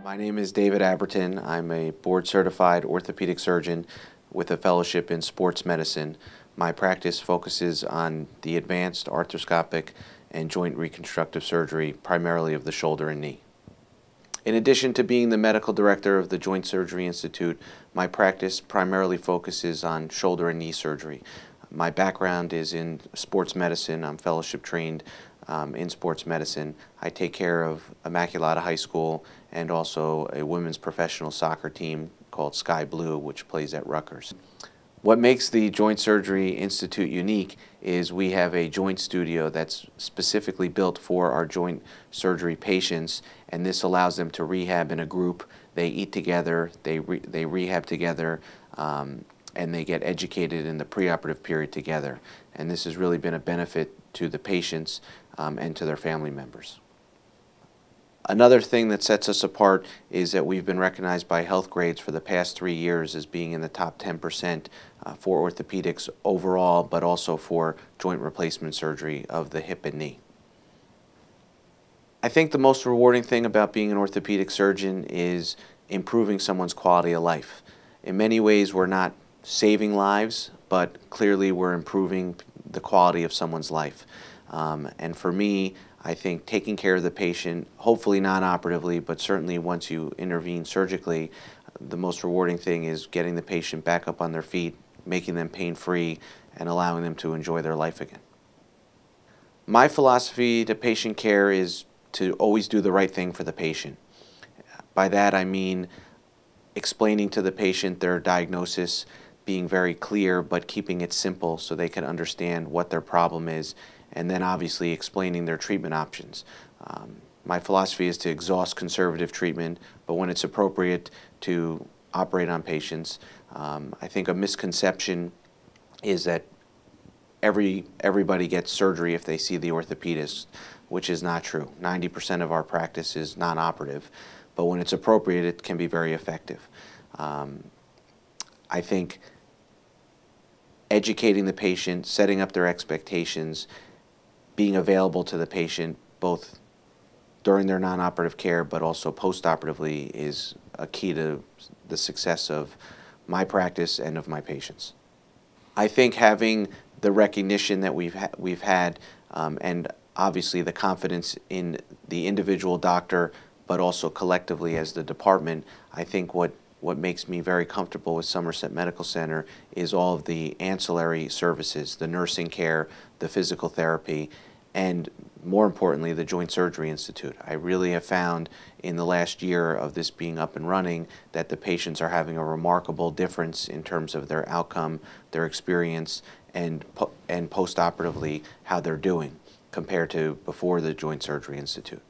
My name is David Abrutyn. I'm a board-certified orthopedic surgeon with a fellowship in sports medicine. My practice focuses on the advanced arthroscopic and joint reconstructive surgery, primarily of the shoulder and knee. In addition to being the medical director of the Joint Surgery Institute, my practice primarily focuses on shoulder and knee surgery. My background is in sports medicine. I'm fellowship trained in sports medicine. I take care of Immaculata High School and also a women's professional soccer team called Sky Blue, which plays at Rutgers. What makes the Joint Surgery Institute unique is we have a joint studio that's specifically built for our joint surgery patients, and this allows them to rehab in a group. They eat together, they rehab together, and they get educated in the preoperative period together. And this has really been a benefit to the patients and to their family members. Another thing that sets us apart is that we've been recognized by health grades for the past 3 years as being in the top 10% for orthopedics overall, but also for joint replacement surgery of the hip and knee. I think the most rewarding thing about being an orthopedic surgeon is improving someone's quality of life. In many ways, we're not saving lives, but clearly we're improving the quality of someone's life. And for me, I think taking care of the patient, hopefully non-operatively, but certainly once you intervene surgically, the most rewarding thing is getting the patient back up on their feet, making them pain-free, and allowing them to enjoy their life again. My philosophy to patient care is to always do the right thing for the patient. By that I mean explaining to the patient their diagnosis, being very clear but keeping it simple so they can understand what their problem is, and then obviously explaining their treatment options. My philosophy is to exhaust conservative treatment, but when it's appropriate to operate on patients. I think a misconception is that everybody gets surgery if they see the orthopedist, which is not true. 90% of our practice is non-operative, but when it's appropriate, it can be very effective. I think educating the patient, setting up their expectations, being available to the patient both during their non-operative care but also post-operatively is a key to the success of my practice and of my patients. I think having the recognition that we've had and obviously the confidence in the individual doctor but also collectively as the department, I think what makes me very comfortable with Somerset Medical Center is all of the ancillary services, the nursing care, the physical therapy, and more importantly, the Joint Surgery Institute. I really have found in the last year of this being up and running that the patients are having a remarkable difference in terms of their outcome, their experience, and post-operatively how they're doing compared to before the Joint Surgery Institute.